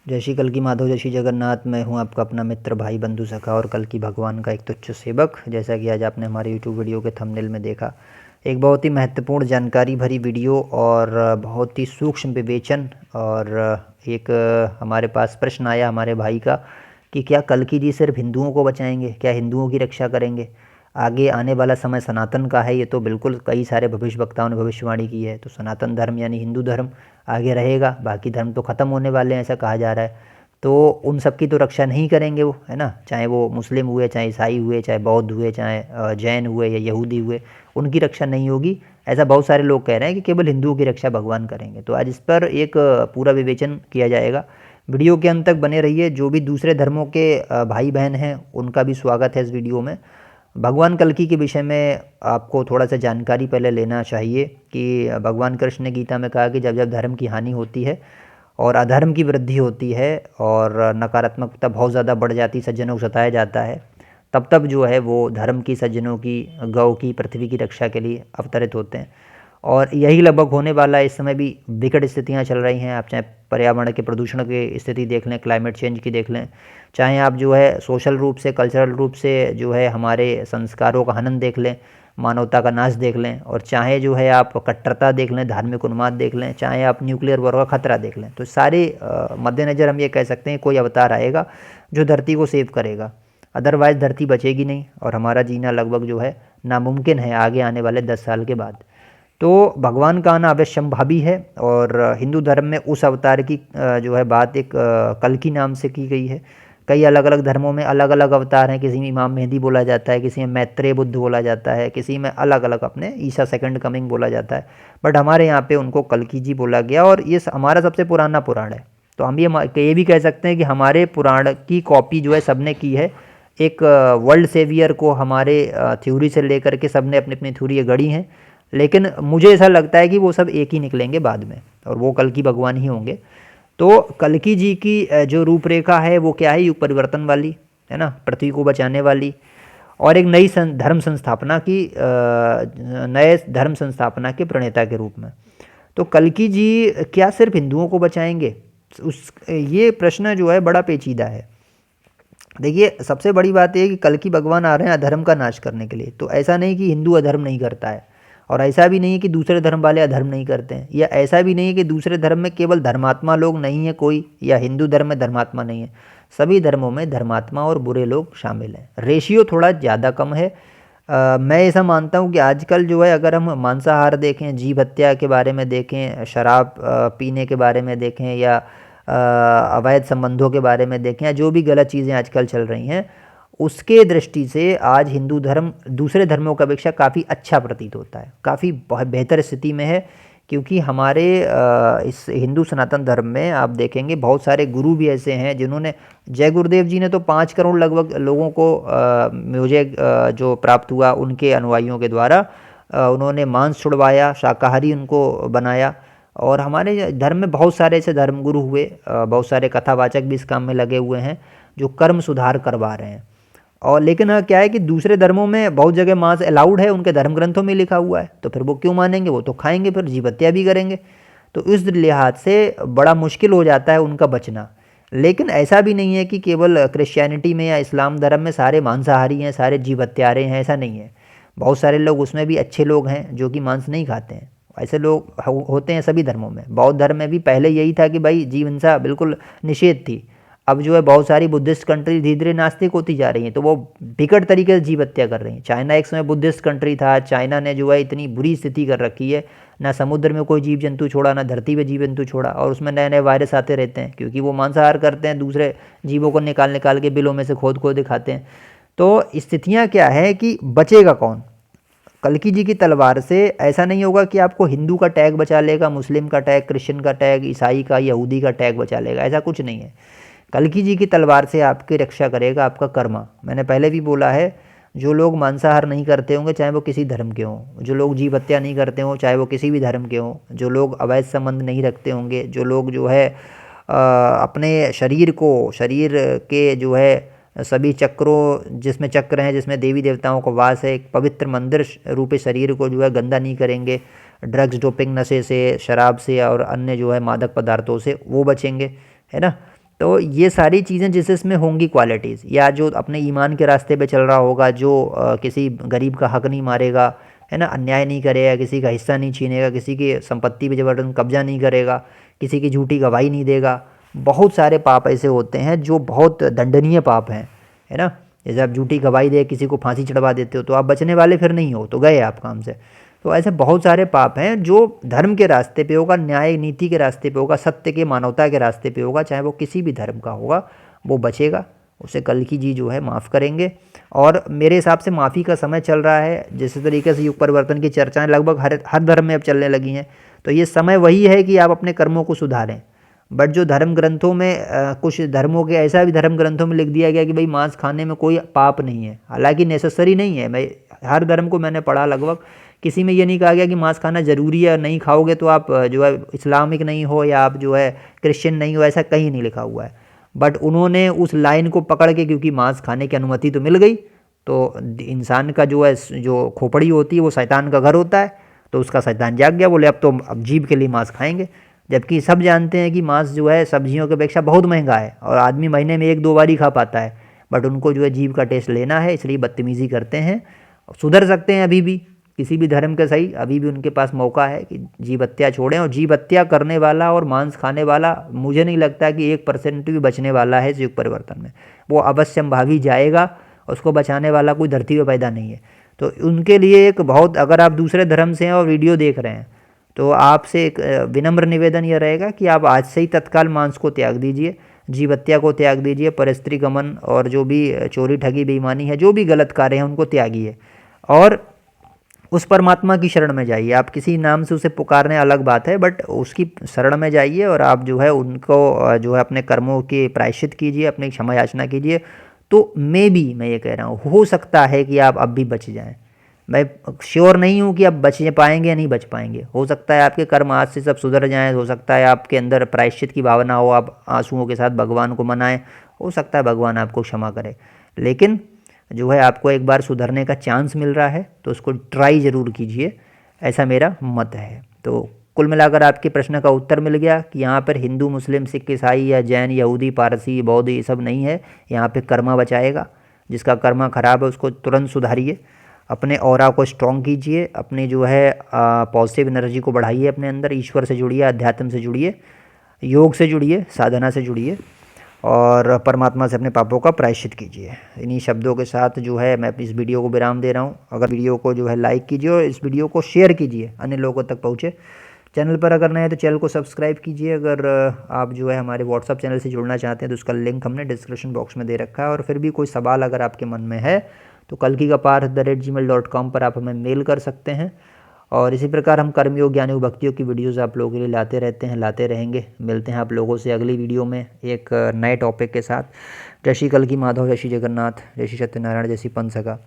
जय श्री कल्कि माधव, जय श्री जगन्नाथ। मैं हूं आपका अपना मित्र, भाई, बंधु, सखा और कल्कि भगवान का एक तुच्छ सेवक। जैसा कि आज आपने हमारे यूट्यूब वीडियो के थंबनेल में देखा, एक बहुत ही महत्वपूर्ण जानकारी भरी वीडियो और बहुत ही सूक्ष्म विवेचन। और एक हमारे पास प्रश्न आया हमारे भाई का कि क्या कल्कि जी सिर्फ हिंदुओं को बचाएंगे, क्या हिंदुओं की रक्षा करेंगे, आगे आने वाला समय सनातन का है। ये तो बिल्कुल कई सारे भविष्य वक्ताओं ने भविष्यवाणी की है। तो सनातन धर्म यानी हिंदू धर्म आगे रहेगा, बाकी धर्म तो ख़त्म होने वाले हैं ऐसा कहा जा रहा है। तो उन सब की तो रक्षा नहीं करेंगे वो, है ना। चाहे वो मुस्लिम हुए, चाहे ईसाई हुए, चाहे बौद्ध हुए, चाहे जैन हुए या यहूदी हुए, उनकी रक्षा नहीं होगी। ऐसा बहुत सारे लोग कह रहे हैं कि केवल हिंदुओं की रक्षा भगवान करेंगे। तो आज इस पर एक पूरा विवेचन किया जाएगा। वीडियो के अंत तक बने रहिए। जो भी दूसरे धर्मों के भाई बहन हैं उनका भी स्वागत है इस वीडियो में। भगवान कल्कि के विषय में आपको थोड़ा सा जानकारी पहले लेना चाहिए कि भगवान कृष्ण ने गीता में कहा कि जब जब धर्म की हानि होती है और अधर्म की वृद्धि होती है और नकारात्मकता बहुत ज़्यादा बढ़ जाती, सज्जनों को सताया जाता है, तब तब जो है वो धर्म की, सज्जनों की, गौ की, पृथ्वी की रक्षा के लिए अवतरित होते हैं। और यही लगभग होने वाला है। इस समय भी विकट स्थितियां चल रही हैं। आप चाहे पर्यावरण के प्रदूषण की स्थिति देख लें, क्लाइमेट चेंज की देख लें, चाहे आप जो है सोशल रूप से, कल्चरल रूप से जो है हमारे संस्कारों का हनन देख लें, मानवता का नाश देख लें, और चाहे जो है आप कट्टरता देख लें, धार्मिक उन्माद देख लें, चाहे आप न्यूक्लियर वॉर का खतरा देख लें, तो सारे मद्देनज़र हम ये कह सकते हैं कोई अवतार आएगा जो धरती को सेव करेगा। अदरवाइज़ धरती बचेगी नहीं और हमारा जीना लगभग जो है नामुमकिन है आगे आने वाले 10 साल के बाद। तो भगवान का आना अवश्यंभावी है। और हिंदू धर्म में उस अवतार की जो है बात एक कल्कि नाम से की गई है। कई अलग अलग धर्मों में अलग अलग अवतार हैं। किसी में इमाम मेहदी बोला जाता है, किसी में मैत्रेय बुद्ध बोला जाता है, किसी में अलग अलग अपने ईसा सेकंड कमिंग बोला जाता है। बट हमारे यहाँ पे उनको कल्कि जी बोला गया और ये हमारा सबसे पुराना पुराण है। तो हम ये भी कह सकते हैं कि हमारे पुराण की कॉपी जो है सबने की है। एक वर्ल्ड सेवियर को हमारे थ्योरी से लेकर के सबने अपनी अपनी थ्योरी गढ़ी हैं, लेकिन मुझे ऐसा लगता है कि वो सब एक ही निकलेंगे बाद में और वो कल्कि भगवान ही होंगे। तो कल्कि जी की जो रूपरेखा है वो क्या है, युग परिवर्तन वाली, है ना, पृथ्वी को बचाने वाली और एक नई धर्म संस्थापना की, नए धर्म संस्थापना के प्रणेता के रूप में। तो कल्कि जी क्या सिर्फ हिंदुओं को बचाएंगे, ये प्रश्न जो है बड़ा पेचीदा है। देखिए, सबसे बड़ी बात यह कि कल्कि भगवान आ रहे हैं अधर्म का नाश करने के लिए। तो ऐसा नहीं कि हिंदू अधर्म नहीं करता है, और ऐसा भी नहीं है कि दूसरे धर्म वाले अधर्म नहीं करते हैं, या ऐसा भी नहीं है कि दूसरे धर्म में केवल धर्मात्मा लोग नहीं है कोई, या हिंदू धर्म में धर्मात्मा नहीं है। सभी धर्मों में धर्मात्मा और बुरे लोग शामिल हैं। रेशियो थोड़ा ज़्यादा कम है। मैं ऐसा मानता हूँ कि आजकल जो है अगर हम मांसाहार देखें, जीव हत्या के बारे में देखें, शराब पीने के बारे में देखें, या अवैध संबंधों के बारे में देखें, या जो भी गलत चीज़ें आजकल चल रही हैं, उसके दृष्टि से आज हिंदू धर्म दूसरे धर्मों की अपेक्षा काफ़ी अच्छा प्रतीत होता है, काफ़ी बेहतर स्थिति में है। क्योंकि हमारे इस हिंदू सनातन धर्म में आप देखेंगे बहुत सारे गुरु भी ऐसे हैं जिन्होंने, जय गुरुदेव जी ने तो 5 करोड़ लगभग लोगों को मुझे जो प्राप्त हुआ उनके अनुयायियों के द्वारा, उन्होंने मांस छुड़वाया, शाकाहारी उनको बनाया। और हमारे धर्म में बहुत सारे ऐसे धर्मगुरु हुए, बहुत सारे कथावाचक भी इस काम में लगे हुए हैं जो कर्म सुधार करवा रहे हैं। और लेकिन क्या है कि दूसरे धर्मों में बहुत जगह मांस अलाउड है, उनके धर्म ग्रंथों में लिखा हुआ है, तो फिर वो क्यों मानेंगे, वो तो खाएंगे, फिर जीव हत्या भी करेंगे। तो इस लिहाज से बड़ा मुश्किल हो जाता है उनका बचना। लेकिन ऐसा भी नहीं है कि केवल क्रिश्चियनिटी में या इस्लाम धर्म में सारे मांसाहारी हैं, सारे जीव हत्यारे हैं, ऐसा नहीं है। बहुत सारे लोग उसमें भी अच्छे लोग हैं जो कि मांस नहीं खाते हैं। ऐसे लोग होते हैं सभी धर्मों में। बौद्ध धर्म में भी पहले यही था कि भाई जीव हिंसा बिल्कुल निषेध थी। अब जो है बहुत सारी बुद्धिस्ट कंट्री धीरे धीरे नास्तिक होती जा रही हैं, तो वो विकट तरीके से जीव हत्या कर रही हैं। चाइना एक समय बुद्धिस्ट कंट्री था, चाइना ने जो है इतनी बुरी स्थिति कर रखी है, ना समुद्र में कोई जीव जंतु छोड़ा, ना धरती पे जीव जंतु छोड़ा, और उसमें नए नए वायरस आते रहते हैं क्योंकि वो मांसाहार करते हैं, दूसरे जीवों को निकाल निकाल के बिलों में से खोद खोद दिखाते हैं। तो स्थितियाँ क्या है कि बचेगा कौन? कल्कि जी की तलवार से ऐसा नहीं होगा कि आपको हिंदू का टैग बचा लेगा, मुस्लिम का टैग, क्रिश्चियन का टैग, ईसाई का, यहूदी का टैग बचा लेगा, ऐसा कुछ नहीं है। कल्कि जी की तलवार से आपकी रक्षा करेगा आपका कर्मा। मैंने पहले भी बोला है, जो लोग मांसाहार नहीं करते होंगे चाहे वो किसी धर्म के हों, जो लोग जीव हत्या नहीं करते हों चाहे वो किसी भी धर्म के हों, जो लोग अवैध संबंध नहीं रखते होंगे, जो लोग जो है अपने शरीर को, शरीर के जो है सभी चक्रों, जिसमें चक्र हैं, जिसमें देवी देवताओं का वास है, एक पवित्र मंदिर रूपी शरीर को जो है गंदा नहीं करेंगे, ड्रग्स, डोपिंग, नशे से, शराब से और अन्य जो है मादक पदार्थों से वो बचेंगे, है ना। तो ये सारी चीज़ें जिस इसमें होंगी क्वालिटीज़, या जो अपने ईमान के रास्ते पे चल रहा होगा, जो किसी गरीब का हक नहीं मारेगा, है ना, अन्याय नहीं करेगा, किसी का हिस्सा नहीं छीनेगा, किसी की संपत्ति पे ज़बरदस्ती कब्जा नहीं करेगा, किसी की झूठी गवाही नहीं देगा। बहुत सारे पाप ऐसे होते हैं जो बहुत दंडनीय पाप हैं, है ना। जैसे आप झूठी गवाही दे किसी को फांसी चढ़वा देते हो तो आप बचने वाले फिर नहीं हो, तो गए आप काम से। तो ऐसे बहुत सारे पाप हैं जो धर्म के रास्ते पे होगा, न्याय नीति के रास्ते पे होगा, सत्य के मानवता के रास्ते पे होगा, चाहे वो किसी भी धर्म का होगा, वो बचेगा, उसे कल की जी जो है माफ़ करेंगे। और मेरे हिसाब से माफ़ी का समय चल रहा है। जिस तरीके से युग परिवर्तन की चर्चाएं लगभग हर धर्म में अब चलने लगी हैं, तो ये समय वही है कि आप अपने कर्मों को सुधारें। बट जो धर्म ग्रंथों में कुछ धर्मों के ऐसा भी धर्म ग्रंथों में लिख दिया गया कि भाई मांस खाने में कोई पाप नहीं है, हालांकि नेसेसरी नहीं है। मैं हर धर्म को मैंने पढ़ा लगभग, किसी में ये नहीं कहा गया कि मांस खाना ज़रूरी है, नहीं खाओगे तो आप जो है इस्लामिक नहीं हो या आप जो है क्रिश्चियन नहीं हो, ऐसा कहीं नहीं लिखा हुआ है। बट उन्होंने उस लाइन को पकड़ के, क्योंकि मांस खाने की अनुमति तो मिल गई, तो इंसान का जो है जो खोपड़ी होती है वो शैतान का घर होता है, तो उसका शैतान जाग गया, बोले अब जीभ के लिए मांस खाएंगे। जबकि सब जानते हैं कि मांस जो है सब्जियों की अपेक्षा बहुत महंगा है और आदमी महीने में 1-2 बार ही खा पाता है। बट उनको जो है जीभ का टेस्ट लेना है, इसलिए बदतमीज़ी करते हैं। सुधर सकते हैं अभी भी, किसी भी धर्म के सही, अभी भी उनके पास मौका है कि जीव हत्या छोड़ें। और जीव हत्या करने वाला और मांस खाने वाला मुझे नहीं लगता कि 1% भी बचने वाला है इस युग परिवर्तन में। वो अवश्यंभावी जाएगा, उसको बचाने वाला कोई धरती पे पैदा नहीं है। तो उनके लिए एक बहुत, अगर आप दूसरे धर्म से हैं और वीडियो देख रहे हैं, तो आपसे एक विनम्र निवेदन यह रहेगा कि आप आज से ही तत्काल मांस को त्याग दीजिए, जीव हत्या को त्याग दीजिए, परस्त्री गमन और जो भी चोरी ठगी बेईमानी है, जो भी गलत कार्य हैं उनको त्यागिए और उस परमात्मा की शरण में जाइए। आप किसी नाम से उसे पुकारने अलग बात है, बट उसकी शरण में जाइए और आप जो है उनको जो है अपने कर्मों के प्रायश्चित कीजिए, अपनी क्षमा याचना कीजिए। तो मैं ये कह रहा हूँ, हो सकता है कि आप अब भी बच जाएं। मैं श्योर नहीं हूँ कि आप बच पाएंगे या नहीं बच पाएंगे। हो सकता है आपके कर्म आज से सब सुधर जाएं, हो सकता है आपके अंदर प्रायश्चित की भावना हो, आप आंसुओं के साथ भगवान को मनाएं, हो सकता है भगवान आपको क्षमा करे। लेकिन जो है आपको एक बार सुधरने का चांस मिल रहा है, तो उसको ट्राई ज़रूर कीजिए, ऐसा मेरा मत है। तो कुल मिलाकर आपके प्रश्न का उत्तर मिल गया कि यहाँ पर हिंदू, मुस्लिम, सिख, ईसाई या जैन, यहूदी, पारसी, बौद्ध ये सब नहीं है। यहाँ पे कर्मा बचाएगा। जिसका कर्मा खराब है उसको तुरंत सुधारिए, अपने ऑरा को स्ट्रॉन्ग कीजिए, अपने जो है पॉजिटिव एनर्जी को बढ़ाइए, अपने अंदर ईश्वर से जुड़िए, अध्यात्म से जुड़िए, योग से जुड़िए, साधना से जुड़िए और परमात्मा से अपने पापों का प्रायश्चित कीजिए। इन्हीं शब्दों के साथ जो है मैं इस वीडियो को विराम दे रहा हूँ। अगर वीडियो को जो है लाइक कीजिए और इस वीडियो को शेयर कीजिए, अन्य लोगों तक पहुँचे। चैनल पर अगर नए हैं तो चैनल को सब्सक्राइब कीजिए। अगर आप जो है हमारे व्हाट्सअप चैनल से जुड़ना चाहते हैं तो उसका लिंक हमने डिस्क्रिप्शन बॉक्स में दे रखा है। और फिर भी कोई सवाल अगर आपके मन में है तो kalkigapar@gmail.com पर आप हमें मेल कर सकते हैं। और इसी प्रकार हम कर्मयोग, ज्ञान व भक्तियों की वीडियोज़ आप लोगों के लिए लाते रहते हैं, लाते रहेंगे। मिलते हैं आप लोगों से अगली वीडियो में एक नए टॉपिक के साथ। जय श्री कल्की माधव, जय श्री जगन्नाथ, जय श्री सत्यनारायण, जय श्री पंचसखा।